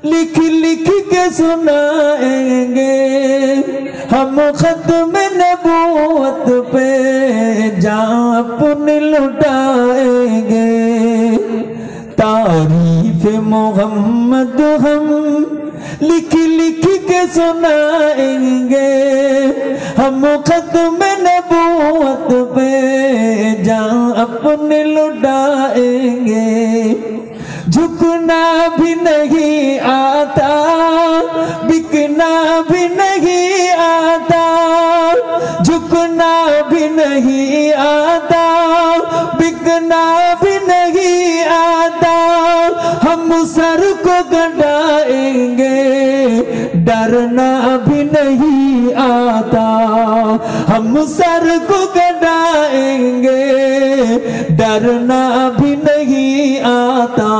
लिख लिख के सुनाएंगे हम खत्म नबूवत पे जहाँ अपने लुटाएंगे। तारीफ मोहम्मद हम लिख लिख के सुनाएंगे हम खत्म नबूवत पे जहाँ अपने लुटाएंगे। झुकना भी नहीं आता बिकना भी नहीं आता, झुकना भी नहीं आता बिकना भी नहीं आता। हम सर को गड़ाएंगे डरना भी नहीं आता, हम सर को गड़ाएंगे डरना भी नहीं आता।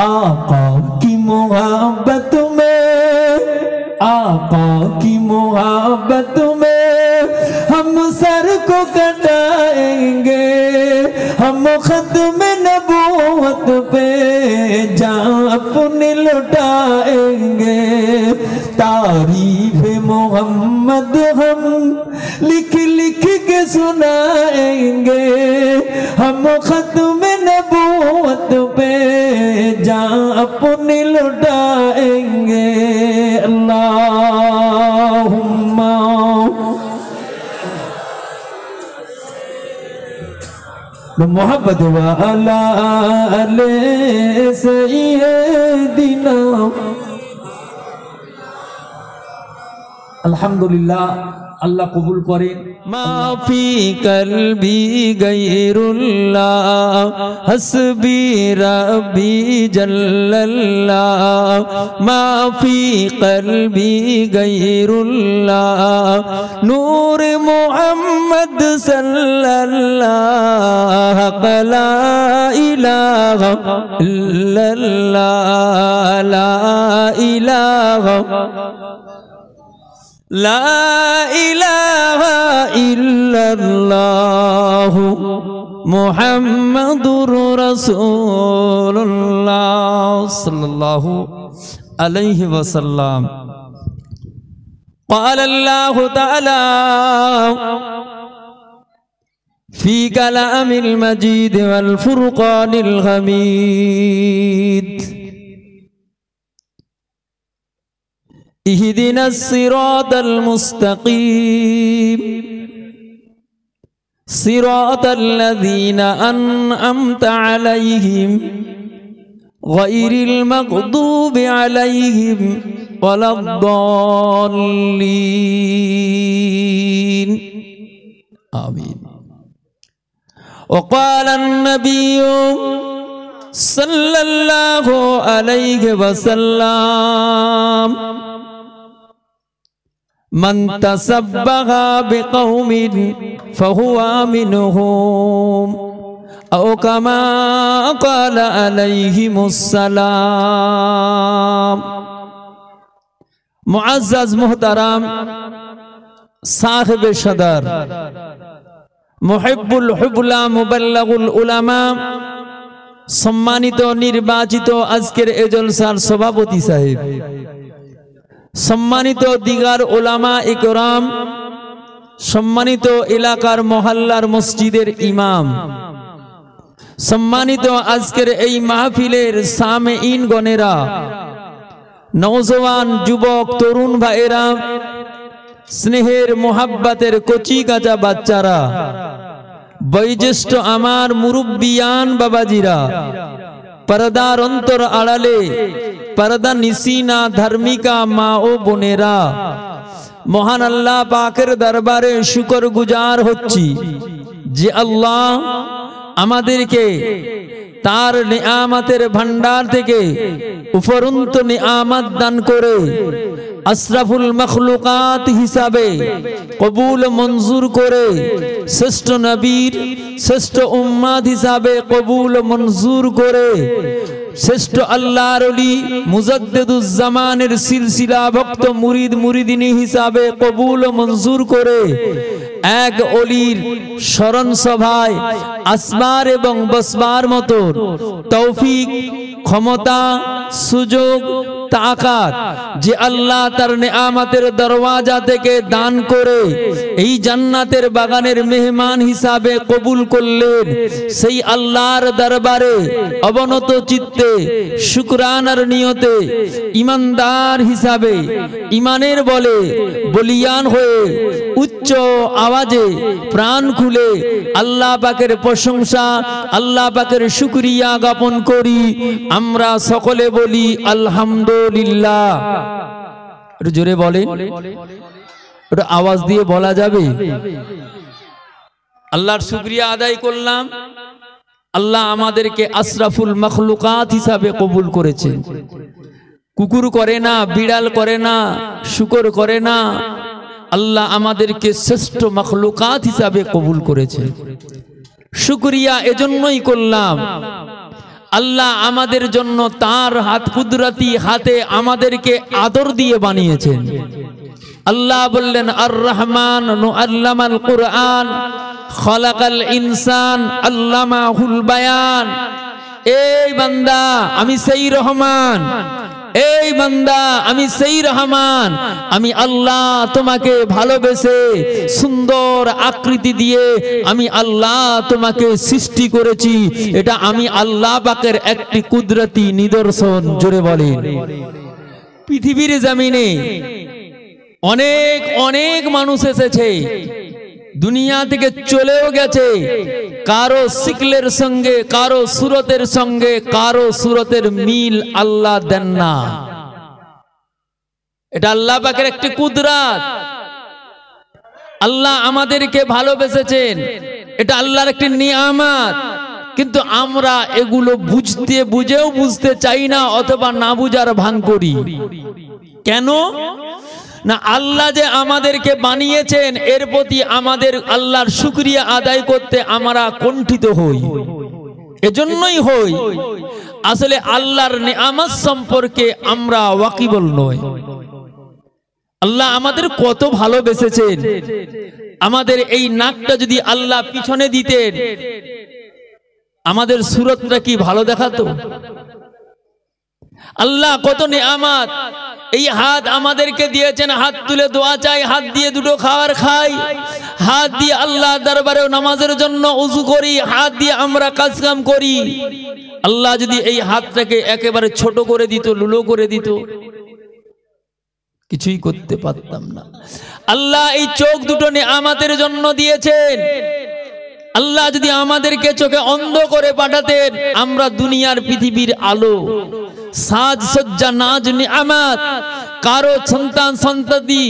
आका की मोहब्बत में, आका की मोहब्बत में हम सर को कटाएंगे हम खत्म नबूवत पे जहाँ अपने लुटाएंगे। तारीफ मोहम्मद हम लिख लिख के सुनाएंगे हम खत्म नबूवत पे जहाँ अपने लुटाएंगे। अल्लाहुम्मा मोहब्बत वाला अले सय्यदिना। अल्हम्दुलिल्लाह, अल्लाह कबूल करें। माफी कल्बी गैरुल्लाह हस्बी रब्बी जल्लल्लाह। माफी कल्बी गैरुल्लाह नूर मोहम्मद सल्लल्लाह। ला इलाहा इल्लल्लाह, ला इलाहा ला इलाहा इल्लल्लाह मुहम्मदुर रसूलुल्लाह सल्लल्लाहु अलैहि वसल्लम। क़ाल अल्लाहु तआला फी कलामिल मजीद वल फुरक़ानिल हमीद। इहदिनस सिरातल मुस्तकीम सिरातल लज़ीना अनअमता अलैहिम गैरिल मग़दूबि अलैहिम वलद्दाल्लीन। आमीन। वक़ाल अन्नबिय्यु सल्लल्लाहु अलैहि वसल्लम मन तसब्बहा बिक़ौमिन फहुवा मिनहुम औ कमा क़ाल अलैहिमुस्सलाम। मुअज़्ज़ज़ मुहतरम साहिब सदर मुहिब्बुल हुबला मुबल्लिगुल उलामा सम्मानित निर्वाचित आजकेर ए जलसार सभापति साहेब, सम्मानित दिगार उलामा इकराम, सम्मानित एलाकार मोहल्लार मस्जिदेर इमाम, सम्मानित आजकेर এই মাহফিলের সামেইন গণেরা, नौजवान जुबक तरुण भाइरा, स्नेहेर मोहब्बतेर कचि काचा बाच्चारा, बयोज्येष्ठ आमार मुरुब्बियान बाबाजिरा, पर्दार अंतर आड़ाले पर्दा निसीना धार्मिका मा ओ बोनेरा, महान अल्लाह पाकेर दरबारे शुकर गुजार होच्छी जे अल्लाह आमादेरके तार नेआमतेर भांडार थेके उपरंत नेआमत दान करे अशराफुल मखलुकात हिसाबे कबूल मंजूर करे, श्रेष्ठ नबीर श्रेष्ठ उम्मत हिसाबे कबूल मंजूर करे, श्रेष्ठ अल्लाहर ओली मुजद्दिदुज़्ज़मानेर सिलसिला भक्त मुरीद मुरीदिनी हिसाबे कबूल मंजूर करे। এক অলির স্মরণ সভায় আসবার এবং বসবার মতো তৌফিক, ক্ষমতা, সুযোগ, তাকাত যে আল্লাহ তার নেয়ামতের দরওয়াজা থেকে দান করে এই জান্নাতের বাগানের মেহমান হিসাবে কবুল করলেন, সেই আল্লাহর দরবারে অবনত চিত্তে শুকরানার নিয়তে ইমানদার হিসাবে ইমানের বলে বলিয়ান হয়ে উচ্চ আওয়াজে প্রাণ খুলে আল্লাহ পাকের প্রশংসা, আল্লাহ পাকের শুকরিয়া জ্ঞাপন করি। আমরা সকলে বলি আলহামদুলিল্লাহ। একটু জোরে বলেন, একটু আওয়াজ দিয়ে বলা যাবে? আল্লাহর শুকরিয়া আদায় করলাম। আল্লাহ আমাদেরকে আশরাফুল মখলুকাত হিসাবে কবুল করেছেন। কুকুর করে না, বিড়াল করে না, শুকর করে না, আল্লাহ আমাদেরকে শ্রেষ্ঠ মখলুকাত হিসাবে কবুল করেছেন। শুকরিয়া এজন্যই করলাম, আল্লাহ আমাদের জন্য তার হাত কুদরতি হাতে আমাদেরকে আদর দিয়ে বানিয়েছেন। আল্লাহ বললেন আর রহমান আল্লামাল কুরআন খলাকাল ইনসান আল্লামাহুল বায়ান। এই বান্দা আমি সেই রহমান, এই বান্দা আমি সেই রহমান, আমি আল্লাহ তোমাকে ভালোবেসে সুন্দর আকৃতি দিয়ে আমি আল্লাহ তোমাকে সৃষ্টি করেছি। এটা আমি আল্লাহ পাকের একটি কুদরতি নিদর্শন। জোরে বলেন। পৃথিবীর জমিনে অনেক অনেক মানুষ এসেছে, দুনিয়া থেকে চলেও গেছে, কারো শিকলের সঙ্গে, কারো সুরতের সঙ্গে, কারো সুরতের মিল আল্লাহ দেন না। এটা আল্লাহ পাকের একটি কুদরত। আল্লাহ আমাদেরকে ভালোবেসেছেন, এটা আল্লাহর একটি নিয়ামত। কিন্তু আমরা এগুলো বুঝেও বুঝতে চাই না, অথবা না বুঝার ভান করি। কেন না? আল্লাহ যে আমাদেরকে বানিয়েছেন এর প্রতি আমাদের আল্লাহর শুকরিয়া আদায় করতে আমরা কুণ্ঠিত হই। এজন্যই হই আসলে আল্লাহর নিয়ামত সম্পর্কে আমরা ওয়াকিবল নই। আল্লাহ আমাদের কত ভালোবেসেছেন। আমাদের এই নাকটা যদি আল্লাহ পিছনে দিতেন, আমাদের সুরতটা কি ভালো দেখাতো? আল্লাহ কত নিয়ামত। এই হাত আমাদেরকে দিয়েছেন, হাত তুলে দোয়া চাই, হাত দিয়ে দুটো খাবার খাই, হাত দিয়ে আল্লাহ দরবারে নামাজের জন্য ওযু করি, হাত দিয়ে আমরা কাজ কাম করি। আল্লাহ যদি এই হাতটাকে একেবারে ছোট করে দিত, লুলো করে দিত, কিছুই করতে পারতাম না। আল্লাহ এই চোখ দুটো নিয়ামতের জন্য দিয়েছেন। আল্লাহ যদি আমাদেরকে চোখে অন্ধ করে পাঠাতেন, আমরা দুনিয়ার পৃথিবীর আলো, সাজসজ্জা, নাজ, নিয়ামত, কারো সন্তান সন্ততি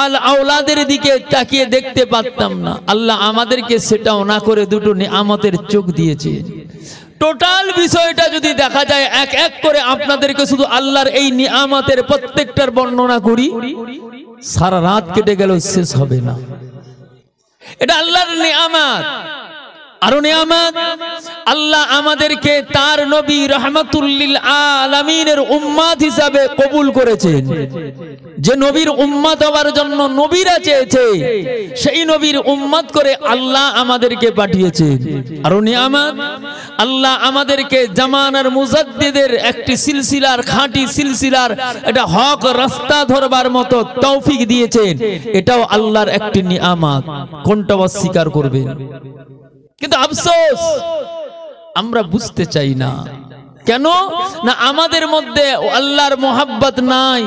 আল আওলাদের দিকে তাকিয়ে দেখতে পারতাম না। আল্লাহ আমাদেরকে সেটাও না করে দুটো নিয়ামতের চোখ দিয়েছে। টোটাল বিষয়টা যদি দেখা যায়, এক এক করে আপনাদেরকে শুধু আল্লাহর এই নিয়ামতের প্রত্যেকটার বর্ণনা করি, সারা রাত কেটে গেল, শেষ হবে না। এটা আল্লাহর নিয়ামত। আরো নিয়ামত, আল্লাহ আমাদেরকে তার নবী রাহমাতুল লিল আলামিনের উম্মত হিসাবে কবুল করেছেন। যে নবীর উম্মত হওয়ার জন্য নবীরা চেয়েছে, সেই নবীর উম্মত করে আল্লাহ আমাদেরকে পাঠিয়েছেন। আরো নিয়ামত, আল্লাহ আমাদেরকে জামানার মুজাদ্দিদের একটি সিলসিলার, খাঁটি সিলসিলার, এটা হক রাস্তা ধরবার মতো তৌফিক দিয়েছেন। এটাও আল্লাহর একটি নিয়ামত। কোনটা অস্বীকার করবেন? কিন্তু আফসোস আমরা বুঝতে চাই না। কেন না? আমাদের মধ্যে আল্লাহর মোহাব্বত নাই,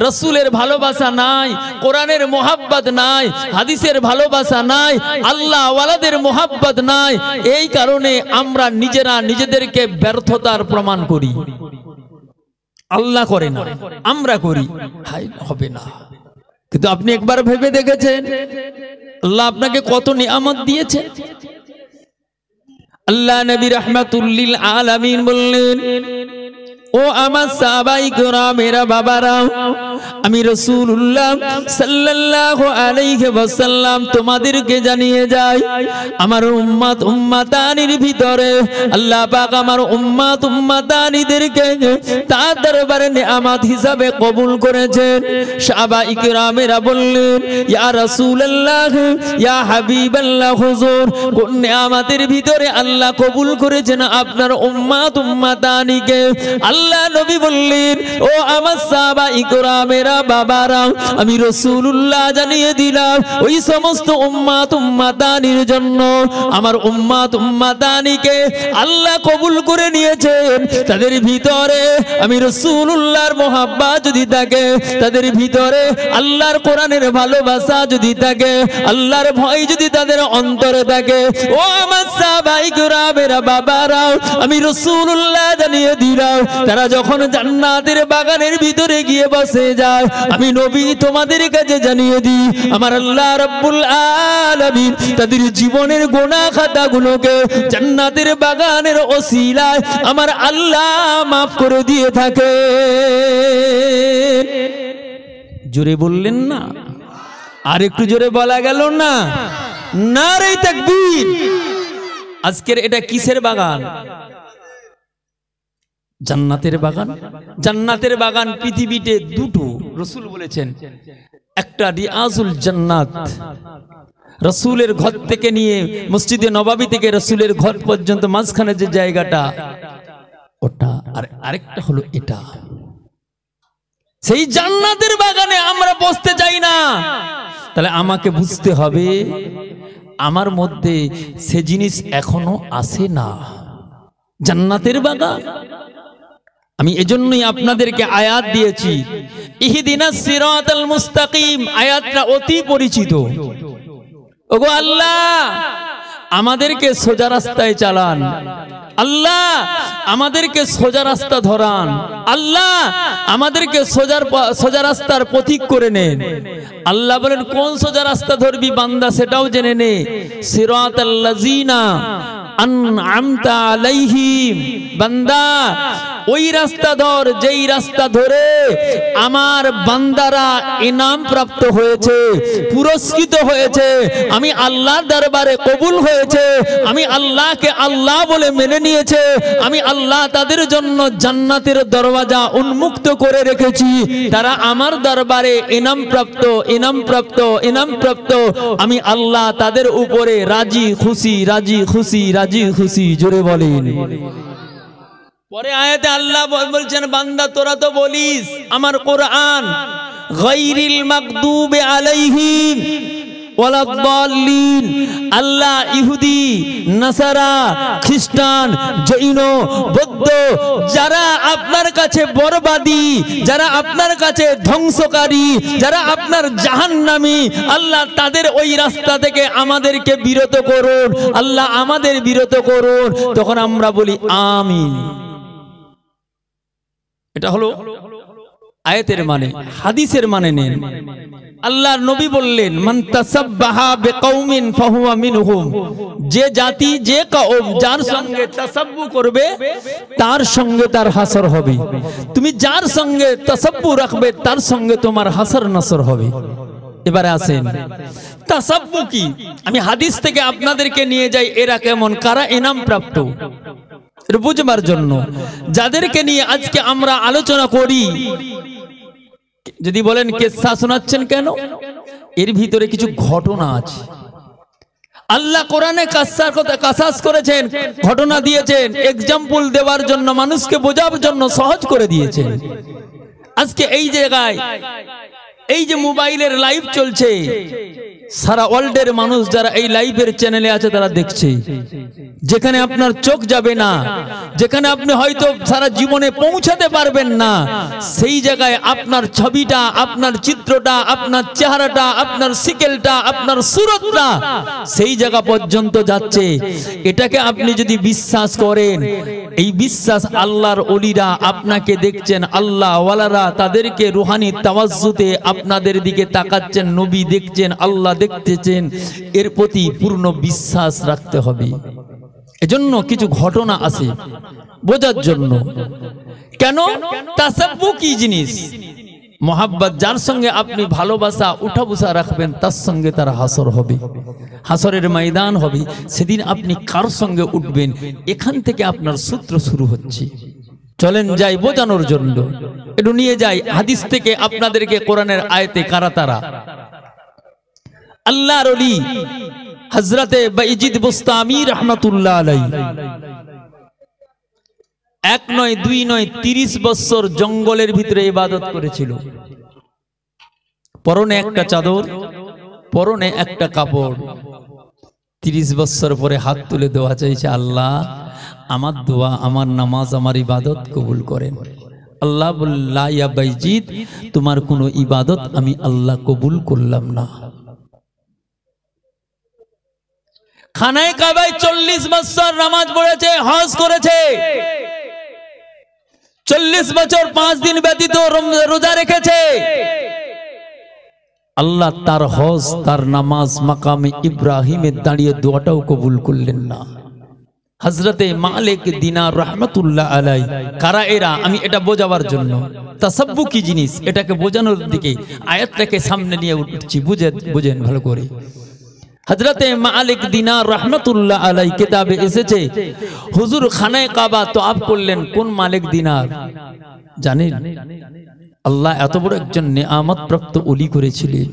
রসুলের ভালোবাসা নাই, কোরআনের মোহাব্বত নাই, হাদিসের ভালোবাসা নাই, আল্লাহ ওয়ালাদের মোহাব্বত নাই। এই কারণে আমরা নিজেরা নিজেদেরকে ব্যর্থতার প্রমাণ করি। আল্লাহ করে না, আমরা করি। হাই হবে না। কিন্তু আপনি একবার ভেবে দেখেছেন আল্লাহ আপনাকে কত নিয়ামত দিয়েছে? আল্লাহ নবী রাহমাতুল লিল আলামিন বললেন, ও আমার সাহাবায়ে কেরামেরা, বাবারা, আমি রাসূলুল্লাহ সাল্লাল্লাহু আলাইহি ওয়াসাল্লাম তোমাদেরকে জানিয়ে যাই, আমার উম্মত উম্মাতানির ভিতরে আল্লাহ পাক আমার উম্মত উম্মাতানিদেরকে তার দরবারে নেয়ামত হিসাবে কবুল করেছেন। সাহাবায়ে কিরামেরা বললেন, ইয়া রাসূলুল্লাহ, ইয়া হাবিবাল্লাহ, হুজুর কোন নেয়ামতের ভিতরে আল্লাহ কবুল করেছেন আপনার উম্মত উম্মাতানিকে? আল্লাহ নবী বললেন, ও আমার সাহাবায়ে কিরামেরা বাবারা, আমি রাসূলুল্লাহ জানিয়ে দিলাম ওই সমস্ত উম্মত উম্মাতানির জন্য আমার উম্মত উম্মাতানিকে আল্লাহ কবুল করে নিয়েছেন। তাদের ভিতরে আমি রাসূলুল্লাহর মহব্বত যদি থাকে, তাদের ভিতরে আল্লাহর কোরআনের ভালোবাসা যদি থাকে, আল্লাহর ভয় যদি তাদের অন্তরে থাকে, ও আমার সাহাবায়ে কিরামেরা বাবারা, আমি রাসূলুল্লাহ জানিয়ে দিলাম তারা যখন জান্নাতের বাগানের ভিতরে গিয়ে বসে যায়, আমি নবী তোমাদের কাছে জানিয়ে দিই আমার আল্লাহ রাব্বুল আলামিন তাদের জীবনের গুনাহ খাতাগুলোকে জান্নাতের বাগানের ওসিলায় আমার আল্লাহ মাফ করে দিয়ে থাকে। জোরে বললেন না? আর একটু জোরে বলা গেল না? নারে তাকবীর। আজকের এটা কিসের বাগান? জান্নাতের বাগান। জান্নাতের বাগান পৃথিবীতে দুটো রাসূল বলেছেন, একটা রিয়াজুল জান্নাত, রাসূলের ঘর থেকে নিয়ে মসজিদে নববী থেকে রাসূলের ঘর পর্যন্ত মাঝখানে যে জায়গাটা ওটা, আর আরেকটা হলো এটা। সেই জান্নাতের বাগানে আমরা বসতে চাই না, তাহলে আমাকে বুঝতে হবে আমার মধ্যে সে জিনিস এখনো আসে না। জান্নাতের বাগান আমি এজন্যই আপনাদেরকে আয়াত দিয়েছি, ইহদিনাস সিরাতাল মুস্তাকিম। আয়াতটা অতি পরিচিত। ওগো আল্লাহ, আমাদেরকে সোজা রাস্তায় চালান। আল্লাহ, আমাদেরকে সোজা রাস্তা ধরান। আল্লাহ, আমাদেরকে সোজা রাস্তার পথিক করে নেন। আল্লাহ বলেন, কোন সোজা রাস্তা ধরবি বান্দা সেটাও জেনে নে। সিরাতাল লাযিনা আনআমতা আলাইহিম। বান্দা, ওই রাস্তা ধর যেই রাস্তা ধরে আমার বান্দারা ইনাম প্রাপ্ত হয়েছে, পুরস্কৃত হয়েছে, আমি আল্লাহর দরবারে কবুল হয়েছে, আমি আল্লাহকে আল্লাহ বলে মেনে নিয়েছে, আমি আল্লাহ তাদের জন্য জান্নাতের দরওয়াজা উন্মুক্ত করে রেখেছি। তারা আমার দরবারে ইনাম প্রাপ্ত, ইনাম প্রাপ্ত, ইনাম প্রাপ্ত। আমি আল্লাহ তাদের উপরে রাজি খুশি, রাজি খুশি, রাজি খুশি। জোরে বলেন। পরে আয়াতে আল্লাহ বলছেন, বান্দা তোরা তো বলিস আমার কোরআন গায়রিল মাগদুবি আলাইহিম ওয়ালাদ-দাল্লিন। আল্লাহ ইহুদি, নাসারা, খ্রিস্টান, জৈন, বৌদ্ধ যারা আপনার কাছে বরবাদী, যারা আপনার কাছে ধ্বংসকারী, যারা আপনার জাহান্নামী, আল্লাহ তাদের ওই রাস্তা থেকে আমাদেরকে বিরত করুন। আল্লাহ আমাদের বিরত করুন। তখন আমরা বলি আমিন। এটা হলো আয়াতের মানে। হাদিসের মানে নেন। আল্লাহর নবী বললেন, মান তাসাব্বাহা বিকাউমিন ফাহুয়া মিনহুম। যে জাতি, যে কওম যার সঙ্গে তাসাব্বু করবে তার সঙ্গে তার হাসর হবে। তুমি যার সঙ্গে তাসাব্বু রাখবে তার সঙ্গে তোমার হাসর নাসর হবে। এবারে আসেন তাসাব্বু কি। আমি হাদিস থেকে আপনাদেরকে নিয়ে যাই এরা কেমন, কারা ইনাম প্রাপ্ত, বুঝবার জন্য। যাদেরকে নিয়ে আজকে আমরা আলোচনা করি, যদি বলেন কিসসা শোনাচ্ছেন কেন, এর ভিতরে কিছু ঘটনা আছে। আল্লাহ কোরআনে কাসাস করেছেন, ঘটনা দিয়েছেন, এক্সাম্পল দেওয়ার জন্য, মানুষকে বোঝার জন্য সহজ করে দিয়েছেন। আজকে এই জায়গায় এই যে মোবাইলের লাইভ চলছে, সারা ওয়ার্ল্ডের মানুষ যারা এই লাইভের চ্যানেলে আছে তারা দেখছে। যেখানে আপনার চোখ যাবে না, যেখানে আপনি হয়তো সারা জীবনে পৌঁছাতে পারবেন না, সেই জায়গায় আপনার ছবিটা, আপনার চিত্রটা, আপনার চেহারাটা, আপনার সিকেলটা, আপনার সুরতটা সেই জায়গা পর্যন্ত যাচ্ছে। এটাকে আপনি যদি বিশ্বাস করেন, এই বিশ্বাস আল্লাহর ওলিরা আপনাকে দেখছেন, আল্লাহ ওয়ালারা তাদেরকে রুহানি তাওয়াজ্জুতে আপনাদের দিকে তাকাচ্ছেন, নবী দেখছেন, আল্লাহ দেখতেছেন, এর প্রতি পূর্ণ বিশ্বাস রাখতে হবে। এজন্য কিছু ঘটনা আছে বোঝার জন্য। কেন তাসাব্বু কি জিনিস, মোহাব্বত, যার সঙ্গে আপনি ভালোবাসা উঠা বসা রাখবেন, তার সঙ্গে তার হাসর হবে, হাসরের ময়দান হবে। সেদিন আপনি কার সঙ্গে উঠবেন, এখান থেকে আপনার সূত্র শুরু হচ্ছে। চলেন যাই বোঝানোর জন্য, একটু নিয়ে যাই হাদিস থেকে আপনাদেরকে কোরআনের আয়াতে কারা তারা। আল্লাহর ওলি হযরতে বাইজিদ বুস্তামি রাহমাতুল্লাহ আলাইহি এক নয় দুই নয় 30 বছর জঙ্গলের ভিতরে ইবাদত করেছিল। পরনে একটা চাদর, পরনে একটা কাপড়। 30 বছর পরে হাত তুলে দোয়া চাইছে, আল্লাহ আমার দোয়া, আমার নামাজ, আমার ইবাদত কবুল করেন। আল্লাহ বললা, ইয়া বাইজিদ, তোমার কোনো ইবাদত আমি আল্লাহ কবুল করলাম না। খানায় কাবায় 40 বছর নামাজ পড়েছে, হজ করেছে, 40 বছর 5 দিন ব্যতীত রোজা রেখেছে। আল্লাহ তার হজ, তার নামাজ মাকামে ইব্রাহিমে দাঁড়িয়ে দোয়াটাও কবুল করলেন না। হযরতে মালিক দিনার রাহমাতুল্লাহ আলাইহি, কারা এরা? আমি এটা বোঝাবার জন্য, তাসাব্বু কি জিনিস এটাকে বোঝানোর দিকে আয়াতটাকে সামনে নিয়ে উঠছি, বুঝেন ভালো করে। হযরতে মালিক দিনার রাহমাতুল্লাহ আলাইহি কিতাবে এসেছে, হুজুর খানায় কাবা তওয়াফ করলেন। কোন মালিক দিনার জানেন? আল্লাহ এত বড় একজন নেয়ামত প্রাপ্ত ওলি করেছিলেন।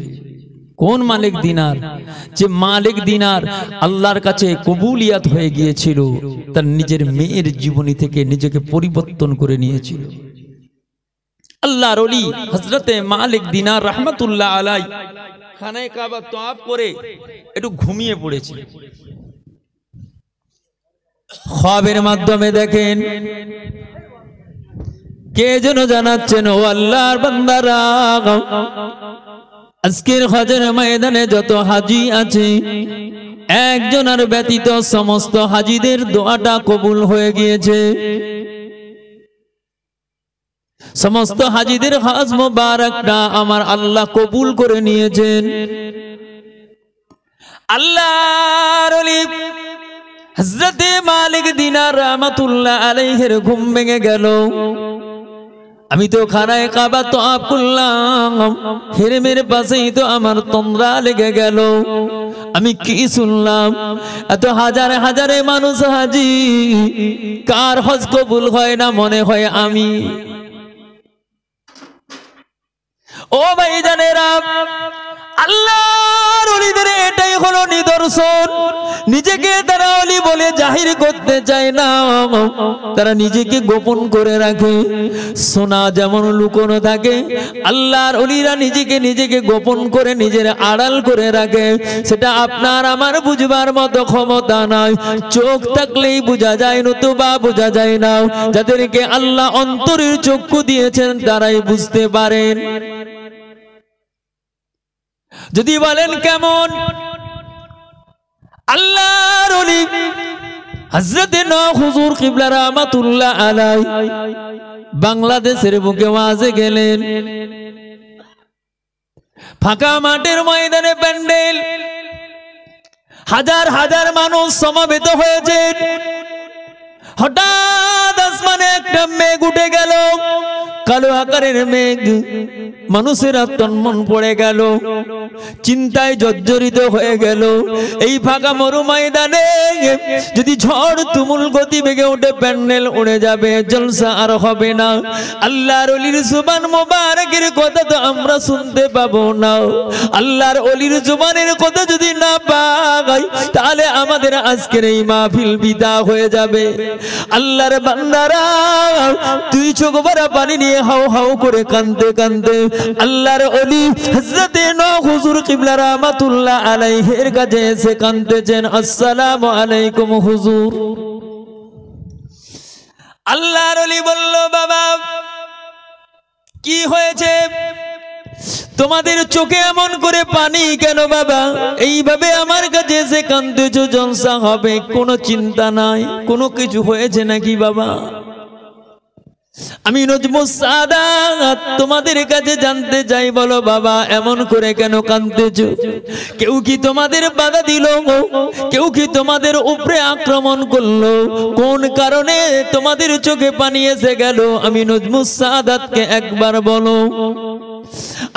কোন মালিক দিনার? যে মালিক দিনার আল্লাহর কাছে কবুলিয়াত হয়ে গিয়েছিল, তার নিজের মেয়ের জীবনী থেকে নিজেকে পরিবর্তন করে নিয়েছিল। আল্লাহর ওলি হযরতে মালিক দিনার রাহমাতুল্লাহ আলাইহি খানায় কাবা তওয়াফ করে একটু ঘুমিয়ে পড়েছে। খ্বাবের মাধ্যমে দেখেন কে যেন জানাচ্ছেন, ও আল্লাহর বান্দারা, আজকের হজের ময়দানে যত হাজি আছে, একজনের ব্যতীত সমস্ত হাজিদের দোয়াটা কবুল হয়ে গিয়েছে। সমস্ত হাজিদের হজ মুবারকটা আমার আল্লাহ কবুল করে নিয়েছেন। আল্লাহর ওলি হযরতে মালিক দিনার রাহমাতুল্লাহ আলাইহির ঘুম ভেঙে গেল। আমি তো খানায় কাবা তওয়াফ করলাম, হেরেমের পাশেই তো আমার তন্দ্রা লেগে গেল। আমি কি শুনলাম, এত হাজারে হাজারে মানুষ হাজি, কার হজ কবুল হয় না? মনে হয় আমি। ও ভাইজানেরা, আল্লাহর ওলিদের এটাই হলো নিদর্শন। নিজেকে তারা ওলি বলে জাহির করতে চায় না, তারা নিজেকে গোপন করে রাখে। সোনা যেমন লুকোনো থাকে, আল্লাহর ওলিরা নিজেকে গোপন করে নিজের আড়াল করে রাখে। সেটা আপনার আমার বুঝবার মতো ক্ষমতা নয়। চোখ থাকলেই বোঝা যায়, নতুবা বোঝা যায় না। যাদেরকে আল্লাহ অন্তরের চক্ষু দিয়েছেন তারাই বুঝতে পারেন। যদি বলেন কেমন, আল্লাহর ওলি হযরতে নূহ হুজুর কিবলা রাহমাতুল্লাহ আলাইহি বাংলাদেশের বুকে ওয়াজে গেলেন। ফাঁকা মাঠের ময়দানে প্যান্ডেল, হাজার হাজার মানুষ সমাবেত হয়েছে। হঠাৎ আসমানে একটা মেঘ উঠে গেল, কালো আকারের মেঘ। মানুষেরা তন্মন পড়ে গেল, চিন্তায় জর্জরিত হয়ে গেল। এই ফাঁকা মরু ময়দানে যদি ঝড় তুমুল গতি বেগে উঠে, প্যান্ডেল উড়ে যাবে, জলসা আর হবে না। আল্লাহর ওলির জুবান মোবারকের কথা তো আমরা শুনতে পাবো না। আল্লাহর ওলির জুবানের কথা যদি না পাই, তাহলে আমাদের আজকের এই মাহফিল বিদা হয়ে যাবে। আল্লাহর বান্দারা, তুই চোখ ভরা পানি নিয়ে হাউ হাউ করে কাঁদতে কাঁদতে আল্লাহর ওলি হযরতে নূহ হুজুর কিবলা রাহমাতুল্লাহ আলাইহির কাছে এসে কাঁদতেছেন। আসসালামু আলাইকুম হুজুর। আল্লাহর ওলি বলল, বাবা কি হয়েছে? তোমাদের চোখে এমন করে পানি কেন বাবা? এইভাবে আমার কাছে এসে কাঁদতেছো, জলসা হবে, কোনো চিন্তা নাই, কোনো কিছু হয়েছে নাকি বাবা? আমি নজমুস সাদাত তোমাদের কাছে জানতে চাই, বলো বাবা এমন করে কেন কাঁদতেছো? কেউ কি তোমাদের বাধা দিল? কেউ কি তোমাদের উপরে আক্রমণ করলো? কোন কারণে তোমাদের চোখে পানি এসে গেল? আমি নজমুস সাদাতকে একবার বলো।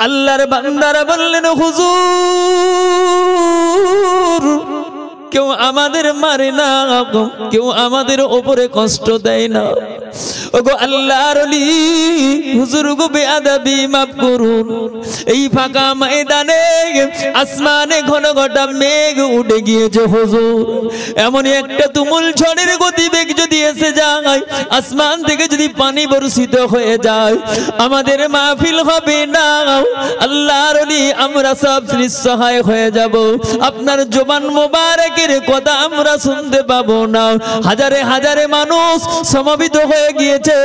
আল্লাহর বান্দারা বললেন, হুজুর কেউ আমাদের মারে না, কেউ আমাদের উপরে কষ্ট দেয় না। ওগো আল্লাহর ওলি, হুজুর গো বেয়াদবি মাফ করুন। এই ফাঁকা ময়দানে আসমানে ঘন ঘটা মেঘ উঠে গিয়েছে হুজুর। এমনই একটা তুমুল ঝড়ের গতিবেগ যদি এসে যায়, আসমান থেকে যদি পানি বর্ষিত হয়ে যায়, আমাদের মাহফিল হবে না। আল্লাহর ওলি আমরা সব নিঃসহায় হয়ে যাব। আপনার জবান মোবারকের কথা আমরা শুনতে পাবো না। হাজারে হাজারে মানুষ সমবেত হয়ে গিয়েছে,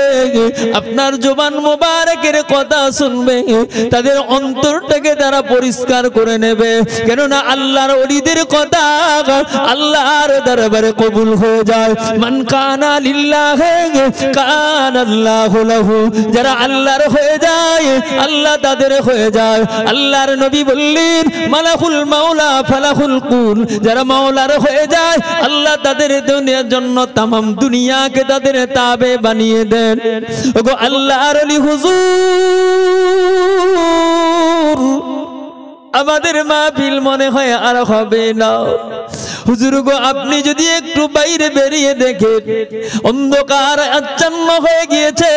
আপনার জবান মোবারকের কথা শুনবে, তাদের অন্তরটাকে তারা পরিষ্কার করে নেবে। কেননা আল্লাহর ওলিদের কথা আল্লাহর দরবারে কবুল হয়ে যায়। মান কানা লিল্লাহি কানাল্লাহু লাহু, যারা আল্লাহর হয়ে যায় আল্লাহ তাদের হয়ে যায়। আল্লাহর নবী বললেন, মালাকুল মাওলা ফালাকুল কুল, যারা মাওলার হয়ে যায় আল্লাহ তাদের দুনিয়ার জন্য তামাম দুনিয়াকে তাদের তাবে বানিয়ে দেন। ওগো আল্লাহর ওলি হুজুর, আমাদের মাহফিল মনে হয় আর হবে না। হুজুর গো আপনি যদি একটু বাইরে বেরিয়ে দেখেন, অন্ধকার আচ্ছন্ন হয়ে গিয়েছে,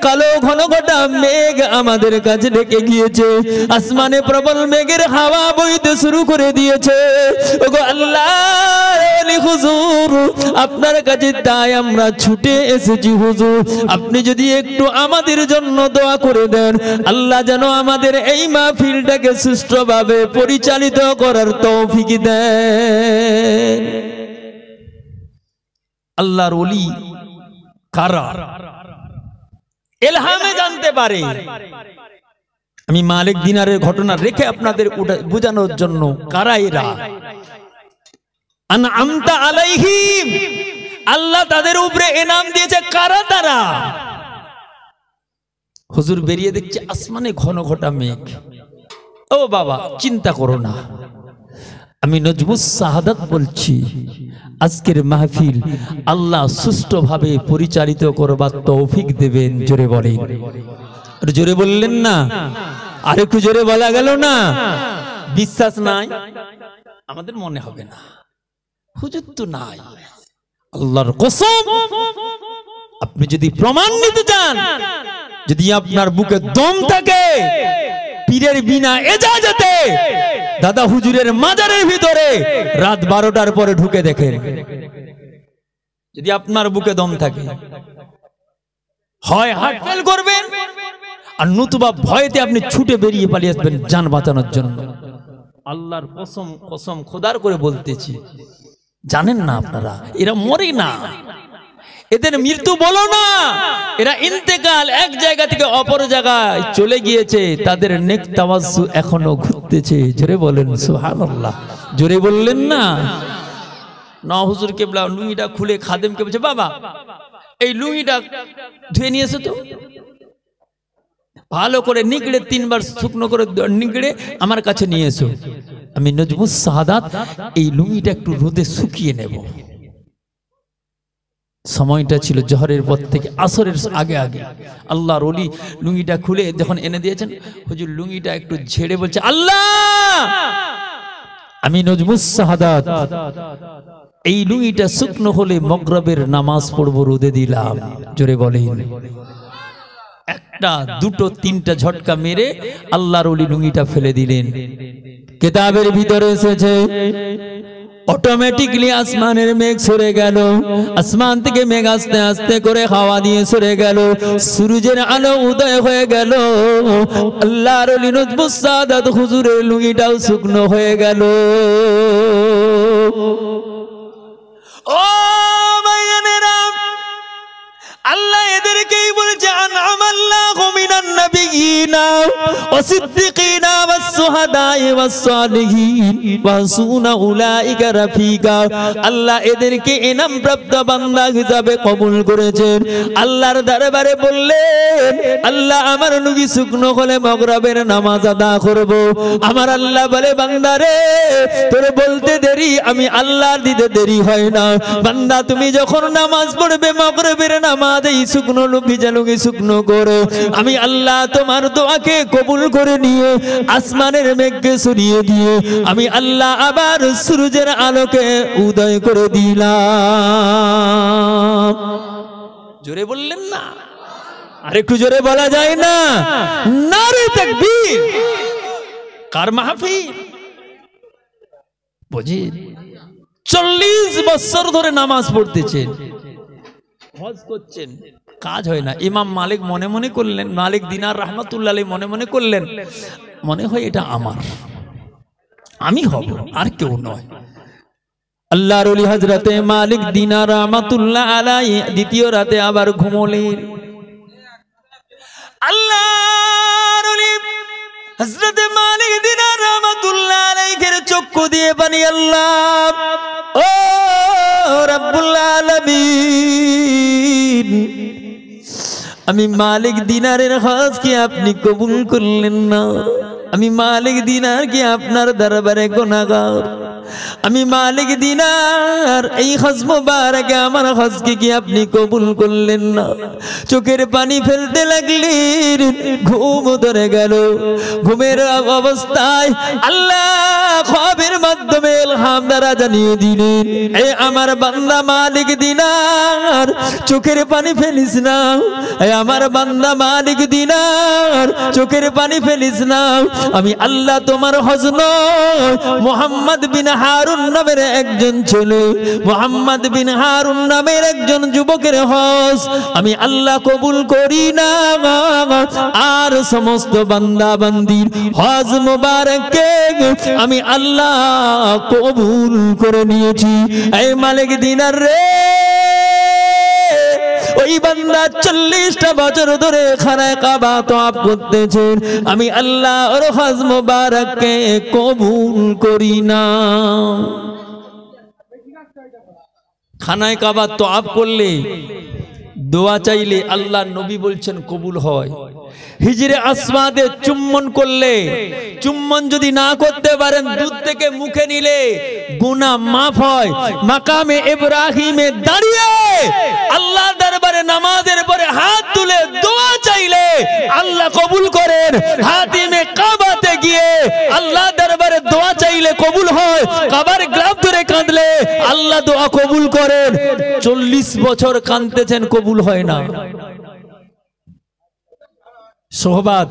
কালো ঘন ঘটা মেঘ আমাদের কাছে ঢেকে গিয়েছে, আসমানে প্রবল মেঘের হাওয়া বইতে শুরু করে দিয়েছে। ওগো আল্লাহর ওলি হুজুর, আপনার কাছে তাই আমরা ছুটে এসেছি হুজুর। আপনি যদি একটু আমাদের জন্য দোয়া করে দেন, আল্লাহ যেন আমাদের এই মাহফিলটাকে সুষ্ঠুভাবে পরিচালিত করার তৌফিক দেন। আল্লাহর ওলি কারা ইলহামে জানতে পারে। আমি মালিক দিনারের ঘটনা রেখে আপনাদের বোঝানোর জন্য, কারা এরা? আনআমতা আলাইহিম, আল্লাহ তাদের উপরে ইনাম দিয়েছে। কারা তারা? হুজুর বেরিয়ে দেখছে আসমানে ঘন ঘটা মেঘ। ও বাবা চিন্তা করো না, আমি নজমুস সাহাদাত বলছি, আজকের মাহফিল আল্লাহ সুষ্ঠুভাবে পরিচালিত করবার তৌফিক দেবেন। জোরে বলেন, জোরে বললেন না? আর একটু জোরে বলা গেল না? বিশ্বাস নাই আমাদের, মনে হবে না হুজুর তো নাই। আল্লাহর কসম, আপনি যদি প্রমাণ নিতে চান, যদি আপনার বুকে দম থাকে, পীরের বিনা এজাজতে দাদা হুজুরের মাজারের ভিতরে রাত 12টার পরে ঢুকে দেখেন, যদি আপনার বুকে দম থাকে, হয় হার্ট ফেল করবেন, আর নতুবা ভয়তে আপনি ছুটে বেরিয়ে পালিয়ে আসবেন জান বাঁচানোর জন্য। আল্লাহর কসম, কসম খোদার করে বলতেছি, জানেন না আপনারা এরা মরে না, এদের মৃত্যু বলো না, এরা ইন্তেকাল, এক জায়গা থেকে অপর জায়গায় চলে গিয়েছে, তাদের নেক তাওয়াজ্জু এখনো ঘুরতেছে। জোরে বলেন সুবহানাল্লাহ, জোরে বললেন না? না হুজুর কেবলা লুঙ্গিটা খুলে খাদেমকে বলছে, বাবা এই লুঙ্গিটা ধুয়ে নিয়েছো তো, ভালো করে নিগড়ে 3 বার শুকনো করে নিগড়ে আমার কাছে নিয়ে এসো। আমি নজমুস সাহাদাত এই লুঙ্গিটা একটু রোদে শুকিয়ে নেব। সময়টা ছিল জোহরের পর থেকে আসরের আগে আগে। আল্লাহর ওলি লুঙ্গিটা খুলে যখন এনে দিয়েছেন, হুজুর লুঙ্গিটা একটু ঝেড়ে বলছে, আল্লাহ আমি নজমুস সাহাদাত এই লুঙ্গিটা শুকনো হলে মাগরিবের নামাজ পড়বো, রোদে দিলাম। জোরে বলেন। একটা দুটো তিনটা ঝটকা মেরে আল্লাহর ওলি লুঙ্গিটা ফেলে দিলেন। কিতাবের ভিতরে এসেছে অটোমেটিকলি আসমানের মেঘ সরে গেল, আসমান থেকে মেঘ আস্তে আস্তে করে হাওয়া দিয়ে সরে গেল, সূর্যের আলো উদয় হয়ে গেল, আল্লাহর ওলি নজমুস সাদাত হুজুরের লুঙ্গিটাও শুকনো হয়ে গেল। ও আল্লাহ এদেরকেই বলছে, আনআমাল্লাহু মিনান নাবিয়্যিন নবীয়িনা ওয়া সিদ্দিকিনা ওয়াস শুহাদাই ওয়াস সালিহিন ওয়া হাসুনা উলাইকা রাফিকা। আল্লাহ এদেরকে ইনাম প্রাপ্ত বান্দা হিসাবে কবুল করেছেন। আল্লাহর দরবারে বললেন, আল্লাহ আমার নবী শুকনো হলে মাগরিবের নামাজ আদা করব। আমার আল্লাহ বলে, বান্দারে তোর বলতে দেরি, আমি আল্লাহর দিতে দেরি হয় না। বান্দা তুমি যখন নামাজ পড়বে মাগরিবের নামাজ এই শুকনো ভিজালুকে শুকনো করে, আমি আল্লাহ তোমার দোয়াকে কবুল করে নিয়ে আসমানের মেঘকে সরিয়ে দিয়ে আমি আল্লাহ আবার সূর্যের আলোকে উদয় করে দিলাম। জোরে বললেন না? আর একটু জোরে বলা যায় না? নারে তাকবীর! কার মাহফিল? বুঝি 40 বছর ধরে নামাজ পড়তেছেন, হজ করছেন, কাজ হয় না। ইমাম মালিক মনে মনে করলেন, মালিক দিনার রহমাতুল্লাহ আলাইহি মনে মনে করলেন, মনে হয় এটা আমার, আমি হব, আর কেউ নয়। আল্লাহর ওলি হযরতে মালিক দিনার রহমাতুল্লাহ আলাইহি দ্বিতীয় রাতে আবার ঘুমোলেন। আল্লাহর ওলি হযরতে মালিক দিনার রহমাতুল্লাহ আলাইহির চক্ষু দিয়ে পানি, আল্লাহ ও রব্বুল আলামিন, আমি মালিক দিনারের হজ কি আপনি কবুল করলেন না? আমি মালিক দিনার কি আপনার দরবারে গুনাহগার? আমি মালিক দিনার এই হজ মুবারকে আমার হজকে কি আপনি কবুল করলেন না? চোখের পানি ফেলতে লাগলেন, ঘুম ধরে গেল। ঘুমের অবস্থায় আল্লাহ খ্বাবের মাধ্যমে ইলহাম দ্বারা জানিয়ে দিলেন, এ আমার বান্দা মালিক দিনার, চোখের পানি ফেলিস না। এ আমার বান্দা মালিক দিনার, চোখের পানি ফেলিস না। আমি আল্লাহ তোমার হজ নয়, মুহাম্মদ বিন হারুন নামের একজন ছেলে, মুহাম্মদ বিন হারুন নামের একজন যুবকের হজ আমি আল্লাহ কবুল করি না। আর সমস্ত বান্দা বান্দির হজ মুবারককে আমি আল্লাহ কবুল করে নিয়েছি। এই মালিক দিনার রে, ওই বান্দা 40টা বছর ধরে খানায় কাবা তওয়াফ করতেছেন, আমি আল্লাহ ওর হজ মুবারককে কবুল করি না। খানায় কাবা তওয়াফ করলে, দোয়া চাইলে আল্লাহ নবী বলছেন কবুল হয়। হিজরে আসওয়াদে চুম্বন করলে, চুম্বন যদি না করতে পারেন দুধ থেকে মুখে নিলে গুনাহ মাফ হয়। মাকামে ইব্রাহিমে দাঁড়িয়ে আল্লাহ দরবারে নামাজের পরে হাত তুলে দোয়া চাইলে আল্লাহ কবুল করেন। হাতিমে কাবাতে গিয়ে আল্লাহ দরবারে দোয়া চাইলে কবুল হয়। কাবার গ্লাভ ধরে কাঁদলে আল্লাহ দোয়া কবুল করেন। 40 বছর কাঁদতেছেন, কবুল হয় না। সোহবাত,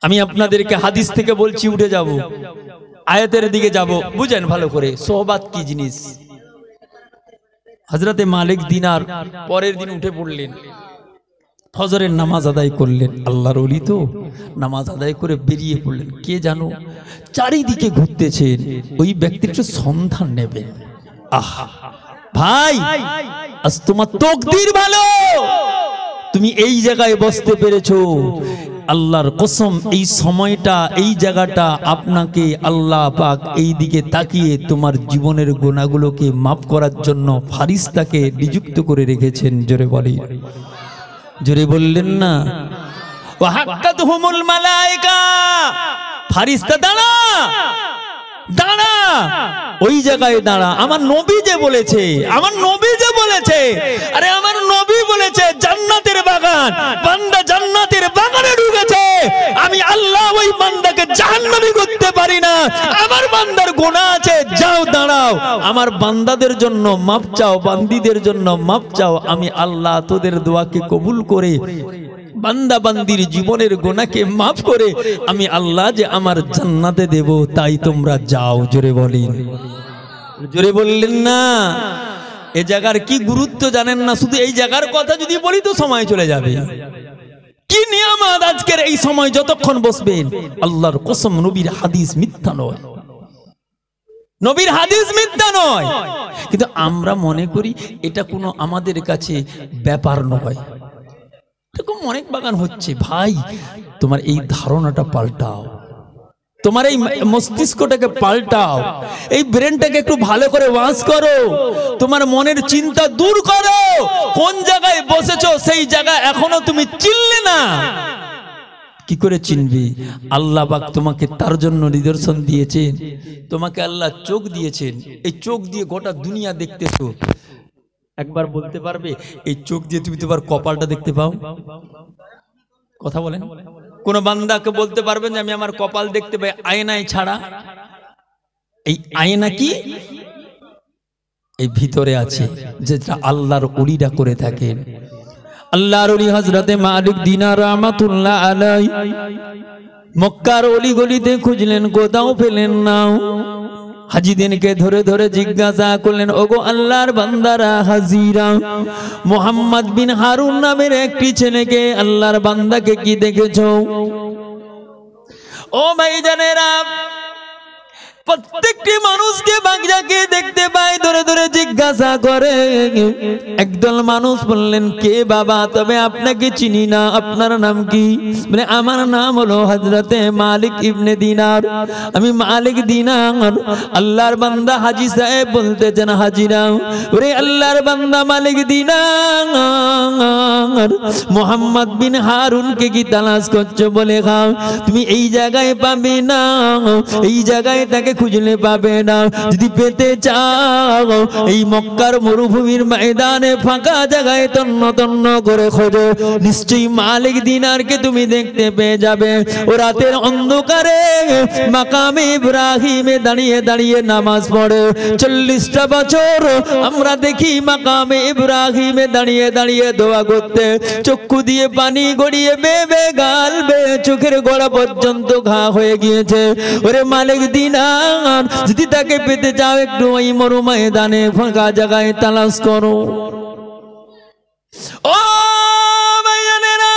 আমি আপনাদেরকে হাদিস থেকে বলছি, উঠে যাব, আয়াতের দিকে যাব, বুঝেন ভালো করে সোহবাত কি জিনিস। হযরতে মালিক দিনার পরের দিন উঠে পড়লেন, ফজরের নামাজ আদায় করলেন। আল্লাহর ওলি তো নামাজ আদায় করে বেরিয়ে পড়লেন। কে জানো চারিদিকে ঘুরতেছেন, ওই ব্যক্তির একটু সন্ধান নেবেন। আহা ভাই, আজ তোমার তকদির ভালো, তুমি এই জায়গায় বসতে পেরেছো। আল্লাহর কসম, এই সময়টা, এই জায়গাটা আপনাকে আল্লাহ পাক এই দিকে তাকিয়ে তোমার জীবনের গুনাহগুলোকে মাফ করার জন্য ফারিস্তাকে নিযুক্ত করে রেখেছেন। জোরে বলি, জোরে বললেন না? ওয়া হাক্কাতুহুমুল মালায়েকা, ফারিস্তা দাঁড়া, দাঁড়া, ওই জায়গায় দাঁড়া। আমার নবী যে বলেছে, আমার নবী যে বলেছে, আরে আমার নবী বলেছে জান্নাতের বাগান, বান্দা জান্নাতের বাগানে ঢুকেছে, আমি আল্লাহ ওই বান্দাকে জাহান্নামী করতে পারি না। আমার বান্দার গুনাহ আছে, যাও দাঁড়াও, আমার বান্দাদের জন্য মাফ চাও, বান্দীদের জন্য মাফ চাও। আমি আল্লাহ তোদের দোয়াকে কবুল করে বান্দা বান্দির জীবনের গুনাহকে মাফ করে আমি আল্লাহ যে আমার জান্নাতে দেব, তাই তোমরা যাও। জোরে বলেন, জোরে বললেন না? এই জায়গার কি গুরুত্ব জানেন না? শুধু এই জায়গার কথা যদি বলি তো সময় চলে যাবে। কি নিয়ামত আজকের এই সময়, যতক্ষণ বসবেন। আল্লাহর কসম, নবীর হাদিস মিথ্যা নয়, নবীর হাদিস মিথ্যা নয়। কিন্তু আমরা মনে করি এটা কোনো আমাদের কাছে ব্যাপার নয়। এরকম অনেক বাগান হচ্ছে ভাই, তোমার এই ধারণাটা পাল্টাও, তোমার এই মস্তিষ্কটাকে পাল্টাও, এই ব্রেনটাকে একটু ভালো করে ওয়াশ করো, তোমার মনের চিন্তা দূর করো। কোন জায়গায় বসেছো সেই জায়গা এখনো তুমি চিনলে না, কি করে চিনবি? আল্লাহ পাক তোমাকে তার জন্য নিদর্শন দিয়েছেন। তোমাকে আল্লাহ চোখ দিয়েছেন, এই চোখ দিয়ে গোটা দুনিয়া দেখতেছো। একবার বলতে পারবে এই চোখ দিয়ে তুমি তোমার কপালটা দেখতে পাও? কথা বলেন। কোন বান্দাকে বলতে পারবেন যে আমি আমার কপাল দেখতে পাই আয়নায় ছাড়া? এই আয়না কি? এই ভিতরে আছে, যেটা আল্লাহর ওলিরা করে থাকেন। আল্লাহর ওলি হযরতে মালিক দিনার রাহমাতুল্লাহ আলাইহি মক্কার অলি গলিতে খুঁজলেন, কোথাও পেলেন না। হাজিদেরকে ধরে ধরে জিজ্ঞাসা করলেন, ওগো আল্লাহর বান্দারা হাজিরা, মুহাম্মদ বিন হারুন নামের একটি ছেলেকে, আল্লাহর বান্দাকে কি দেখেছো? ও ভাইজানেরা, প্রত্যেকটি মানুষকে বাগজাকে দেখতে পায়, ধরে ধরে জিজ্ঞাসা করে। একদল মানুষ বললেন, কে বাবা? তবে আপনাকে চিনি না, আপনার নাম কি? মানে আমার নাম হলো হযরতে মালিক ইবনে দিনার, আমি মালিক দিনার। আল্লাহর বান্দা হাজী সাহেব বলতেছেন, হাজিরা, ওরে আল্লাহর বান্দা মালিক দিনার, মুহাম্মদ বিন হারুনকে কি তালাশ করছো? বলে খাও, তুমি এই জায়গায় পাবে না, এই জায়গায় তাকে খুঁজলে পাবে না। যদি পেতে চাও এই মক্কার মরুভূমির ময়দানে ফাঁকা জায়গায় তন্ন তন্ন করে খোঁজো, নিশ্চয়ই মালিক দিনারকে তুমি দেখতে পেয়ে যাবে। ও রাতের অন্ধকারে মাকামে ইব্রাহিমে দাঁড়িয়ে দাঁড়িয়ে নামাজ পড়ে। 40টা বছর আমরা দেখি মাকামে ইব্রাহিমে দাঁড়িয়ে দাঁড়িয়ে দোয়া করতে, চক্ষু দিয়ে পানি গড়িয়ে বেবে গাল বেয়ে চোখের গোড়া পর্যন্ত ঘা হয়ে গিয়েছে। ওরে মালিক দিনার, যদি তাকে পেতে চাও একটু ওই মরু ময়দানে ফাঁকা জায়গায় তালাশ করো। ও ভাইজানেরা,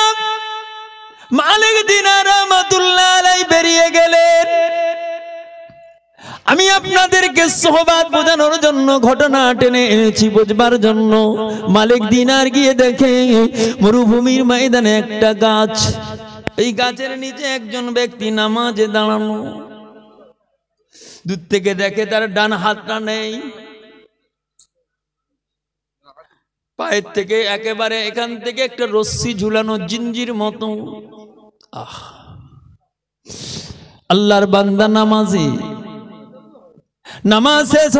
মালিক দিনার রাহমাতুল্লাহ আলাইহি বেরিয়ে গেলেন। আমি আপনাদেরকে সোহবাত বোঝানোর জন্য ঘটনা টেনে এনেছি, বুঝবার জন্য। মালিক দিনার গিয়ে দেখে মরুভূমির ময়দানে একটা গাছ, এই গাছের নিচে একজন ব্যক্তি নামাজে দাঁড়ানো। দূর থেকে দেখে তার ডান হাতটা নেই, পায়ের থেকে একেবারে এখান থেকে একটা রশ্মি ঝুলানো জিঞ্জির মতো। আল্লাহর বান্দা নামাজি, নামাজ শেষ